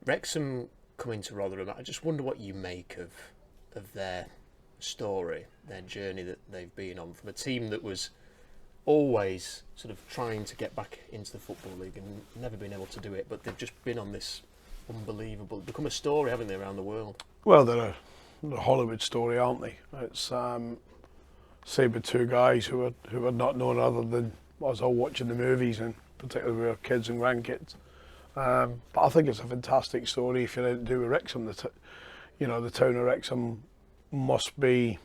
Wrexham coming to Rotherham. I just wonder what you make of their story, their journey that they've been on, from a team that was always sort of trying to get back into the Football League and never been able to do it, but they've just been on this unbelievable, become a story, haven't they, around the world? Well, they're a Hollywood story, aren't they? It's same with two guys who are not known other than us all watching the movies, and particularly with our kids and grandkids. But I think it's a fantastic story. If you're anything to do with Wrexham, the town of Wrexham must be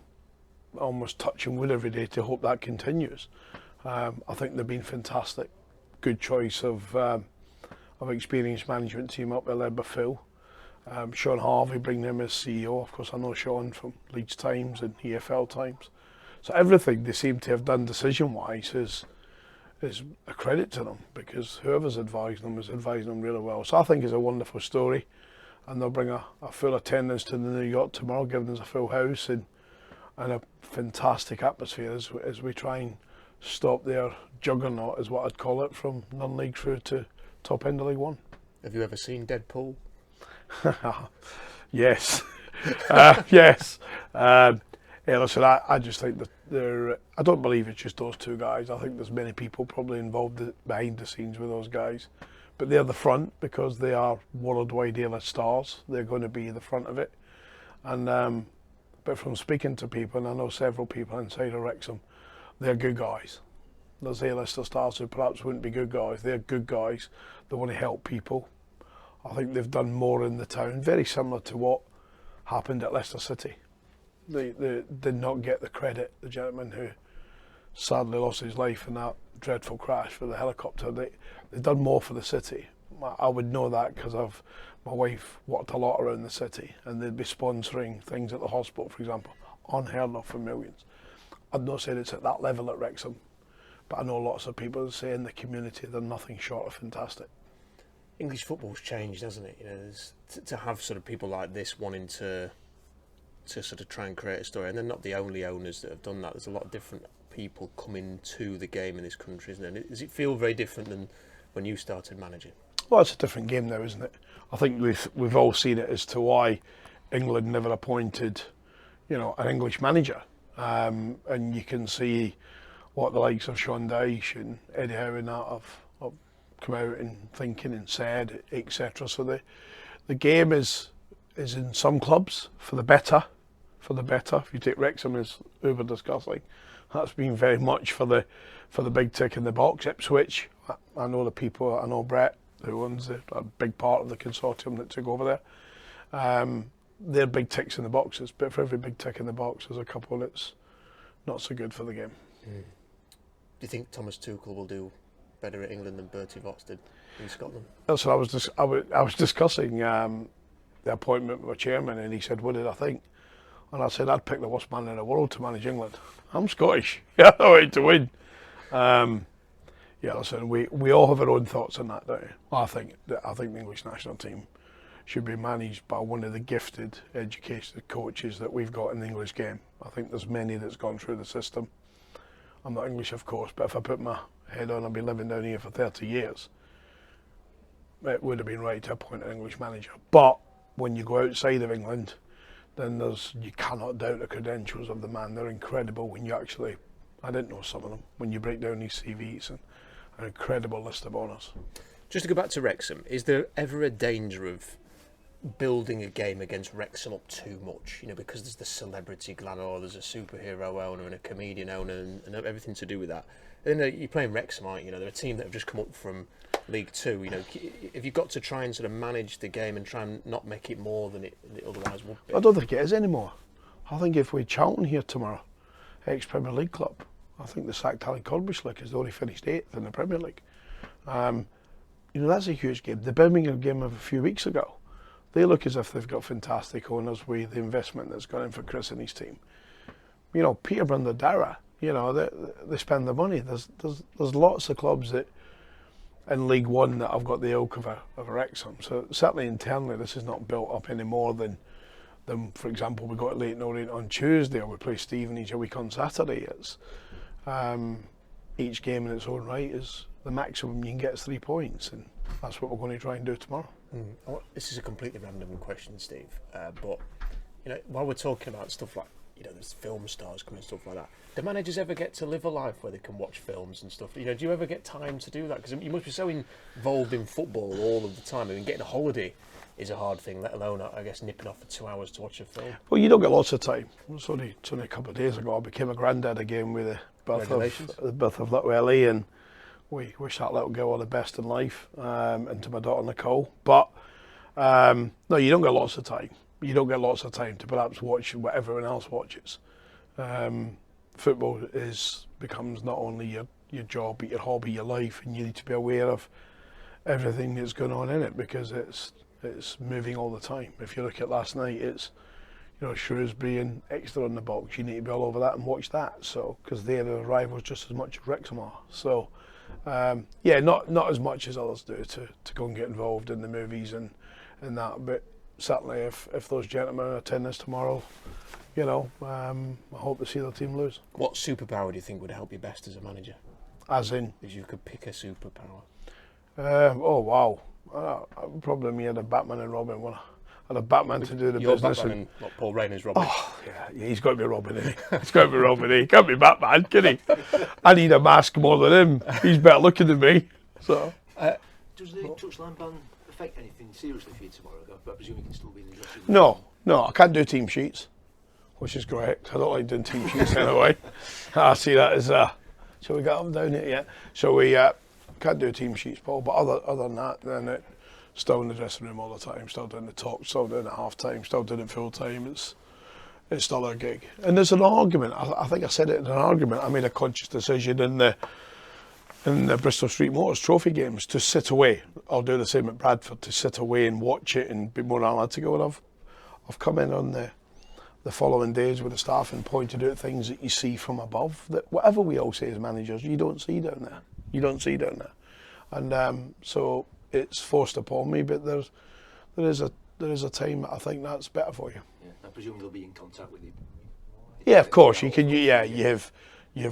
almost touching wood every day to hope that continues. I think they've been fantastic. Good choice of experienced management team up there led by Phil. Sean Harvey, bringing him as CEO. Of course, I know Sean from Leeds Times and EFL Times. So everything they seem to have done decision-wise is a credit to them, because whoever's advised them is advising them really well. So I think it's a wonderful story, and they'll bring a full attendance to the New York tomorrow, giving us a full house and a fantastic atmosphere as we try and stop their juggernaut, is what I'd call it, from non-league through to top end of League One. Have you ever seen Deadpool? Yes. Yes. Yeah, listen, I just think that I don't believe it's just those two guys. I think there's many people probably involved behind the scenes with those guys. But they're the front because they are worldwide A-list stars. They're going to be the front of it. And but from speaking to people, and I know several people inside of Wrexham, they're good guys. There's A-lister stars who perhaps wouldn't be good guys. They're good guys. They want to help people. I think they've done more in the town, very similar to what happened at Leicester City. They did not get the credit. The gentleman who sadly lost his life in that dreadful crash with the helicopter, they've done more for the city. I would know that because my wife worked a lot around the city, and they'd be sponsoring things at the hospital, for example, unheard of for millions. I'd not said it's at that level at Wrexham, but I know lots of people say in the community they're nothing short of fantastic. English football's changed, hasn't it? To have sort of people like this wanting to sort of try and create a story, and they're not the only owners that have done that. There's a lot of different people coming to the game in this country, isn't there? Does it feel very different than when you started managing? Well, it's a different game now, isn't it? I think we've all seen it as to why England never appointed, an English manager, and you can see what the likes of Sean Dyche and Eddie Howe and that have come out and thinking and said, etc. So the game is in some clubs for the better. If you take Wrexham as uber discussing, that's been very much for the big tick in the box. Ipswich, I know the people, I know Brett, who owns a big part of the consortium that took over there. They're big ticks in the boxes, but for every big tick in the box, there's a couple that's not so good for the game. Do you think Thomas Tuchel will do better at England than Bertie Vogts did in Scotland? That's what I was discussing the appointment with my chairman, and he said, "What did I think?" And I said, "I'd pick the worst man in the world to manage England. I'm Scottish. Yeah, I way to win." Yeah, listen, we all have our own thoughts on that, don't we? I think the English national team should be managed by one of the gifted, educated coaches that we've got in the English game. I think there's many that's gone through the system. I'm not English, of course, but if I put my head on, I've been living down here for 30 years. It would have been right to appoint an English manager. But when you go outside of England, then you cannot doubt the credentials of the man. They're incredible when you actually, I didn't know some of them, when you break down these CVs, and an incredible list of honours. Just to go back to Wrexham, is there ever a danger of building a game against Wrexham up too much? Because there's the celebrity glamour, there's a superhero owner and a comedian owner and everything to do with that. And then you're playing Wrexham, aren't you? They're a team that have just come up from League Two. If you've got to try and sort of manage the game and try and not make it more than it otherwise would be. I don't think it is anymore. I think if we Charlton here tomorrow, ex-Premier League club, I think the sacked Alan Korbislik has already finished 8th in the Premier League. That's a huge game. The Birmingham game of a few weeks ago, they look as if they've got fantastic owners with the investment that's gone in for Chris and his team. Peterborough and Dara, they spend the money. There's lots of clubs that in League One that have got the ilk of Wrexham. So certainly internally, this is not built up any more than for example, we got Leyton Orient on Tuesday, or we play Stevenage a week on Saturday. It's each game in its own right is the maximum you can get is 3 points, and that's what we're going to try and do tomorrow. This is a completely random question, Steve, but while we're talking about stuff like there's film stars coming and stuff like that, do managers ever get to live a life where they can watch films and stuff? Do you ever get time to do that? Because you must be so involved in football all of the time. I mean, getting a holiday is a hard thing, let alone, I guess, nipping off for 2 hours to watch a film. Well, you don't get lots of time. It's only a couple of days ago I became a granddad again with the birth of little Ellie, and we wish that little girl all the best in life, and to my daughter Nicole. But no, you don't get lots of time. You don't get lots of time to perhaps watch what everyone else watches. Football becomes not only your job, but your hobby, your life, and you need to be aware of everything that's going on in it, because it's moving all the time. If you look at last night, it's Shrewsbury and Exeter on the box. You need to be all over that and watch that. So because they're the rivals just as much as Wrexham are. So not as much as others do to go and get involved in the movies and that. But certainly, if those gentlemen are attend this tomorrow, I hope to see their team lose. What superpower do you think would help you best as a manager? As in? If you could pick a superpower. Oh wow. Probably me and a Batman and Robin. And a Batman to do the business. Batman and not Paul Rayner's Robin. Oh yeah, he's got to be Robin, isn't he? He's got to be Robin. He can't be Batman, can he? I need a mask more than him. He's better looking than me. So. Does the touchline ban affect anything seriously for you tomorrow? I presume you can still be in the dressing room. No, I can't do team sheets, which is great. I don't like doing team sheets anyway. I see that as shall we get them down here yet? So we can't do team sheets, Paul. But other than that, then still in the dressing room all the time. Still doing the talk. Still doing it half time. Still doing it full time. It's still our gig. And there's an argument. I think I said it in an argument. I made a conscious decision in the Bristol Street Motors Trophy games to sit away. I'll do the same at Bradford, to sit away and watch it and be more analytical. And I've come in on the following days with the staff and pointed out things that you see from above, that whatever we all say as managers, you don't see down there. You don't see down there. And so it's forced upon me, but there is a time that I think that's better for you. Yeah, I presume they'll be in contact with you. Yeah, of course. You can. Yeah, you have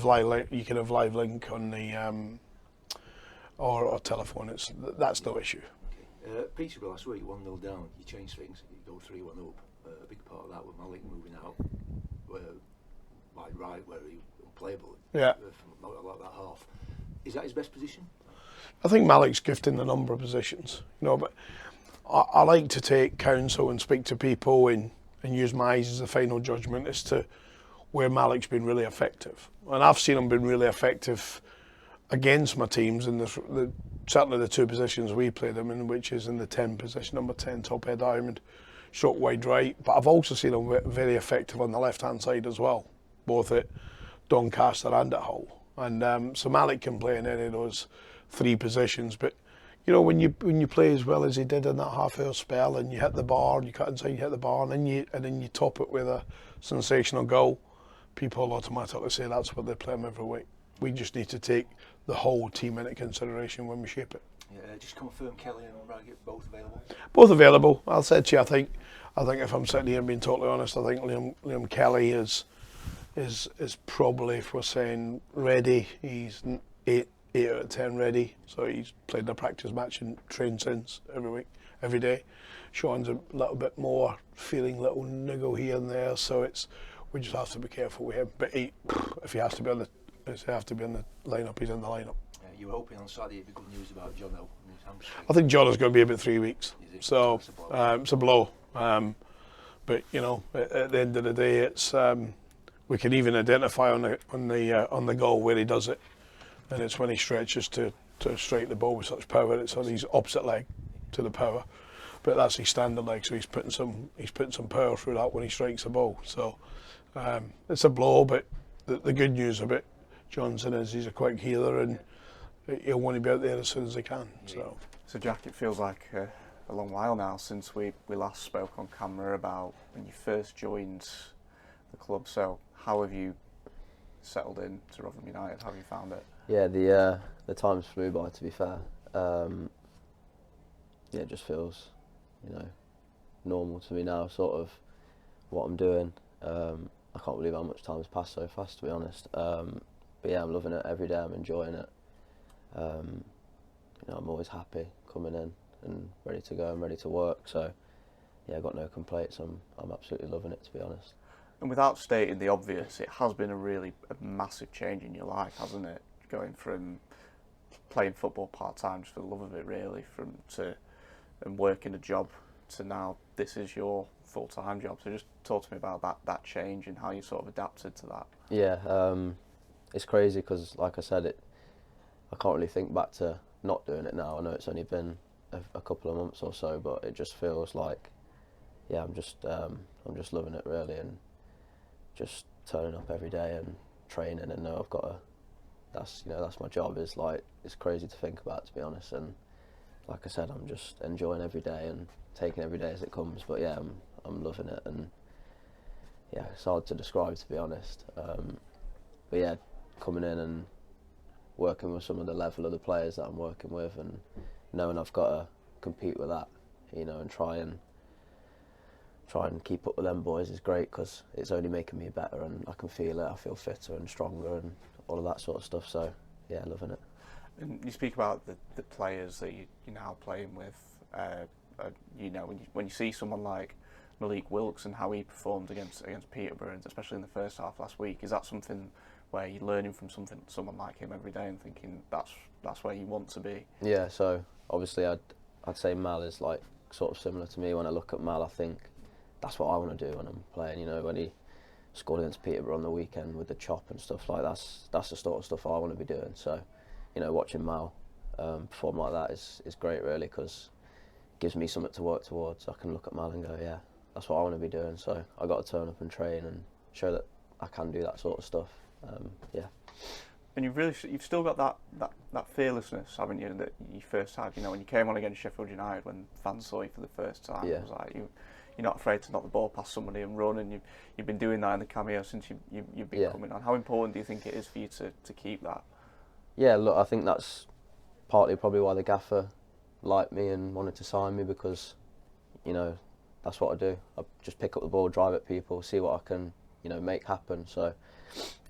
live. You can have live link on the or telephone. That's no issue. Okay. Peterborough last week, 1-0 down. You changed things. You go 3-1 up. A big part of that was Malik moving out, right where he was unplayable. Yeah. From like that half. Is that his best position? I think Malik's gifted in a number of positions. But I like to take counsel and speak to people and use my eyes as a final judgment as to where Malik's been really effective. And I've seen him been really effective against my teams in certainly the two positions we played him in, which is in the 10 position, number 10, top head diamond, short wide right. But I've also seen him very effective on the left-hand side as well, both at Doncaster and at Hull. And so Malik can play in any of those three positions. But when you play as well as he did in that half-hour spell, and you hit the bar, you cut inside, you hit the bar, and then you top it with a sensational goal, people automatically say that's what they play him every week. We just need to take the whole team into consideration when we shape it. Yeah, just confirm Kelly and Raggett both available. Both available. I'll say to you, I think if I'm sitting here and being totally honest, I think Liam Kelly is probably, if we're saying ready, he's 8 out of 10 ready. So he's played a practice match and trained since every day. Sean's a little bit more feeling little niggle here and there, so we just have to be careful with him. But if he has to be on the lineup, he's in the lineup. You were hoping on Saturday it'd be good news about Jono and his hamstring. I think Jono's going to be about 3 weeks, so it's a blow. But at the end of the day, it's we can even identify on the goal where he does it, and it's when he stretches to strike the ball with such power. It's on his opposite leg to the power, but that's his standard leg, so he's putting some power through that when he strikes the ball. So it's a blow, but the good news about Johnson is he's a quick healer and he'll want to be out there as soon as he can. So Jack, it feels like a long while now since we last spoke on camera about when you first joined the club. So how have you settled in to Rotherham United? How have you found it? Yeah, the time's flew by, to be fair. It just feels, normal to me now, sort of what I'm doing. I can't believe how much time has passed so fast, to be honest. But yeah, I'm loving it every day. I'm enjoying it. I'm always happy coming in. and ready to go and ready to work. So yeah, I've got no complaints. I'm absolutely loving it, to be honest. And without stating the obvious, it has been a massive change in your life, hasn't it? Going from playing football part-time just for the love of it, really, and working a job to now this is your full-time job. So just talk to me about that change and how you sort of adapted to that. Yeah, it's crazy because, like I said, I can't really think back to not doing it now. I know it's only been a couple of months or so, but it just feels like, yeah, I'm just loving it, really, and just turning up every day and training and know I've got that's my job. Is like, it's crazy to think about, to be honest, and like I said, I'm just enjoying every day and taking every day as it comes. But yeah, I'm loving it, and yeah, it's hard to describe, to be honest. But yeah, coming in and working with some of the level of the players that I'm working with, and knowing I've got to compete with that, and try and keep up with them boys is great, because it's only making me better, and I can feel it. I feel fitter and stronger and all of that sort of stuff. So yeah, loving it. And you speak about the players that you're now playing with. When you see someone like Malik Wilkes and how he performed against Peterborough, and especially in the first half last week, is that something where you're learning from someone like him every day and thinking that's where you want to be? Yeah. So obviously, I'd say Mal is like sort of similar to me. When I look at Mal, I think that's what I want to do when I'm playing. When he scored against Peterborough on the weekend with the chop and stuff, like that's the sort of stuff I want to be doing. So, watching Mal perform like that is great, really, because it gives me something to work towards. I can look at Mal and go, yeah, that's what I want to be doing. So I got to turn up and train and show that I can do that sort of stuff. Yeah. And you've still got that fearlessness, haven't you, that you first had, when you came on against Sheffield United, when fans saw you for the first time. Yeah. It was like you're not afraid to knock the ball past somebody and run, and you've been doing that in the cameo since you've been coming on. How important do you think it is for you to keep that? Yeah, look, I think that's partly probably why the Gaffer liked me and wanted to sign me, because that's what I do. I just pick up the ball, drive at people, see what I can make happen. So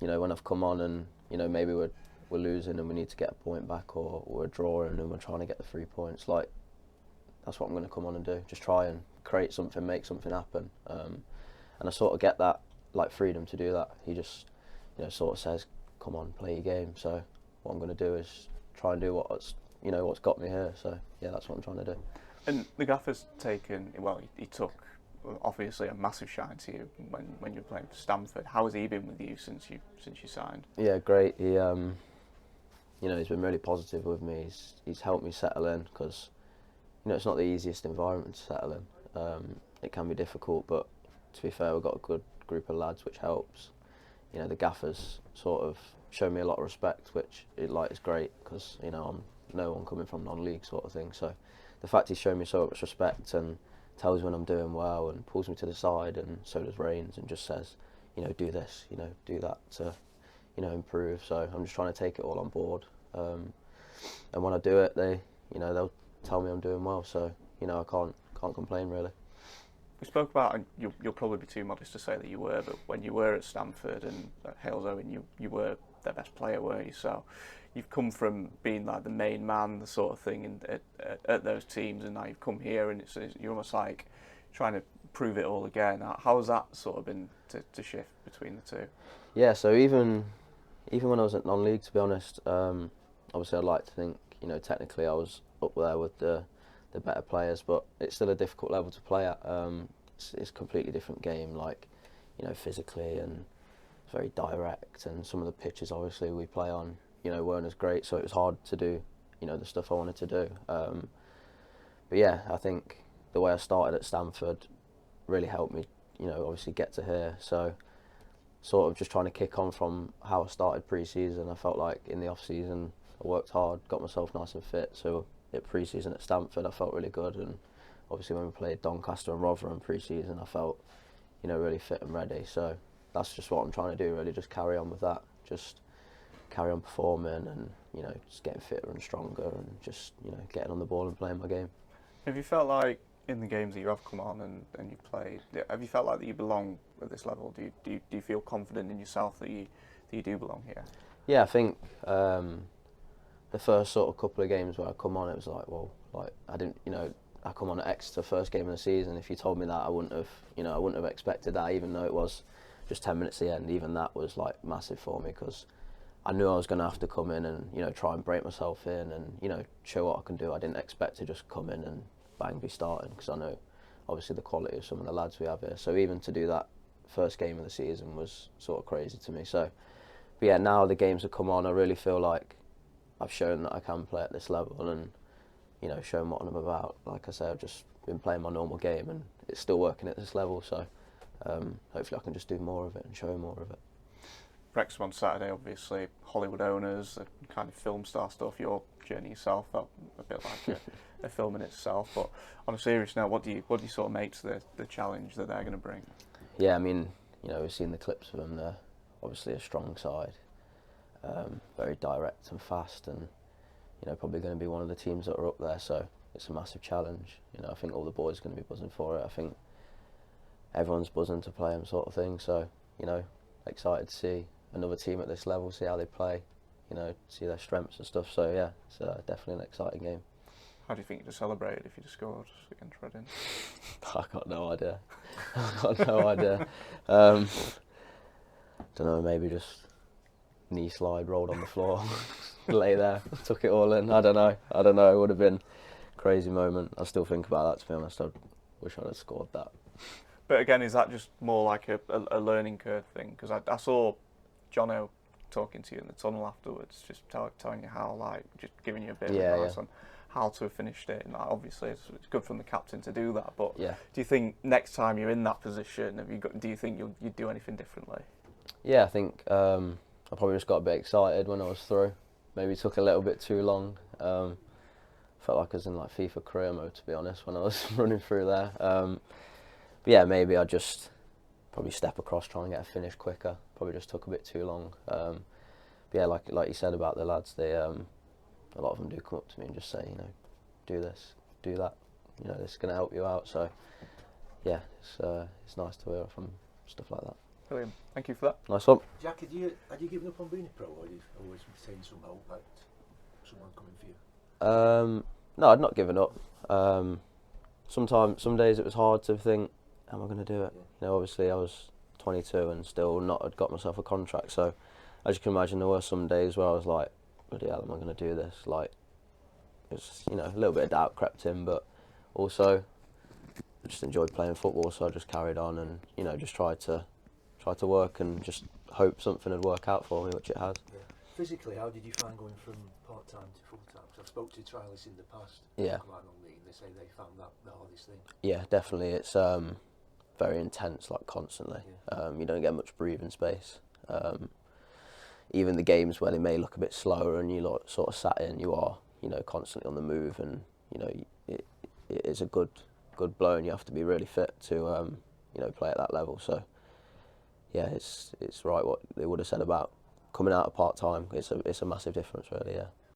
when I've come on and maybe we're losing and we need to get a point back, or we're drawing and we're trying to get the 3 points, like, that's what I'm going to come on and do. Just try and create something, make something happen. And I sort of get that like freedom to do that. He just sort of says, come on, play your game. So what I'm going to do is try and do what's got me here. So yeah, that's what I'm trying to do. And the Gaffer's taken, well, he took obviously a massive shine to you when you were playing for Stamford. How has he been with you since you signed? Yeah, great. He he's been really positive with me. He's helped me settle in, because it's not the easiest environment to settle in. It can be difficult, but to be fair, we've got a good group of lads, which helps. The Gaffer's sort of shown me a lot of respect, which is great, because I'm no one coming from non-league sort of thing. So the fact he's shown me so much respect and tells me when I'm doing well and pulls me to the side, and so does Rains, and just says, do this, do that to, improve. So I'm just trying to take it all on board. And when I do it, they'll tell me I'm doing well. So I can't complain, really. We spoke about, and you'll probably be too modest to say that you were, but when you were at Stamford and at Hales Owen, you were their best player, weren't you? So you've come from being like the main man, the sort of thing, at those teams, and now you've come here, and you're almost like trying to prove it all again. How has that sort of been to shift between the two? Yeah, so even when I was at non-league, to be honest, obviously I'd like to think, technically I was up there with the better players, but it's still a difficult level to play at. It's a completely different game, like, physically, and it's very direct, and some of the pitches obviously we play on, weren't as great, so it was hard to do, the stuff I wanted to do. But yeah, I think the way I started at Stamford really helped me, obviously get to here. So sort of just trying to kick on from how I started pre-season. I felt like in the off-season I worked hard, got myself nice and fit, so at pre-season at Stamford I felt really good, and obviously when we played Doncaster and Rotherham pre-season I felt really fit and ready. So that's just what I'm trying to do, really, just carry on with that, just carry on performing, and just getting fitter and stronger, and just getting on the ball and playing my game. Have you felt like in the games that you have come on and you've played, have you felt like that you belong at this level? Do you feel confident in yourself that you do belong here? Yeah, I think the first sort of couple of games where I come on, it was like, well, Like I didn't, I come on at Exeter first game of the season. If you told me that, I wouldn't have expected that. Even though it was just 10 minutes at the end, even that was like massive for me because I knew I was going to have to come in and try and break myself in and show what I can do. I didn't expect to just come in and bang be starting because I know obviously the quality of some of the lads we have here. So even to do that first game of the season was sort of crazy to me. So, but yeah, now the games have come on, I really feel like I've shown that I can play at this level and shown what I'm about. Like I say, I've just been playing my normal game and it's still working at this level. So hopefully I can just do more of it and show more of it. Wrexham on Saturday, obviously, Hollywood owners, the kind of film star stuff. Your journey yourself felt a bit like a film in itself. But on a serious note, what do you sort of make to the challenge that they're going to bring? Yeah, I mean, we've seen the clips of them. They're obviously a strong side, very direct and fast, and probably going to be one of the teams that are up there. So it's a massive challenge. I think all the boys are going to be buzzing for it. I think everyone's buzzing to play them, sort of thing. So excited to see another team at this level, see how they play, see their strengths and stuff. So yeah, it's definitely an exciting game. How do you think you'd have celebrated if you'd have scored against Reading? I got no idea. I got no idea. Don't know, maybe just knee slide, rolled on the floor, lay there, took it all in. I don't know. It would have been a crazy moment. I still think about that, to be honest. I wish I'd have scored that. But again, is that just more like a learning curve thing? Because I saw Jono talking to you in the tunnel afterwards, just telling you how, like, just giving you a bit of advice on how to have finished it. And obviously, it's good from the captain to do that. But do you think next time you're in that position, do you think you'd do anything differently? Yeah, I think I probably just got a bit excited when I was through. Maybe took a little bit too long. Felt like I was in like FIFA career mode, to be honest, when I was running through there. But yeah, maybe I just probably step across, try and get a finish quicker. Probably just took a bit too long. But yeah, like you said about the lads, they a lot of them do come up to me and just say, do this, do that. This is going to help you out. So yeah, it's nice to hear from stuff like that. Brilliant. Thank you for that. Nice one. Jack, had you given up on being a pro, or had you always retained some hope, like someone coming for you? No, I'd not given up. Some days it was hard to think, am I going to do it? Yeah. Obviously I was 22 and still not had got myself a contract. So as you can imagine, there were some days where I was like, bloody hell, am I going to do this? Like, it's a little bit of doubt crept in, but also I just enjoyed playing football, so I just carried on and just tried to work and just hope something would work out for me, which it has. Yeah. Physically, how did you find going from part-time to full-time? Because I've spoke to trialists in the past. Yeah. Come out on leave, they say they found that the hardest thing. Yeah, definitely. It's very intense, like constantly. Yeah. You don't get much breathing space. Even the games where they may look a bit slower and you sort of sat in, you are constantly on the move, and it is a good blow, and you have to be really fit to play at that level. So yeah, it's right what they would have said about coming out of part time. It's a massive difference, really. Yeah.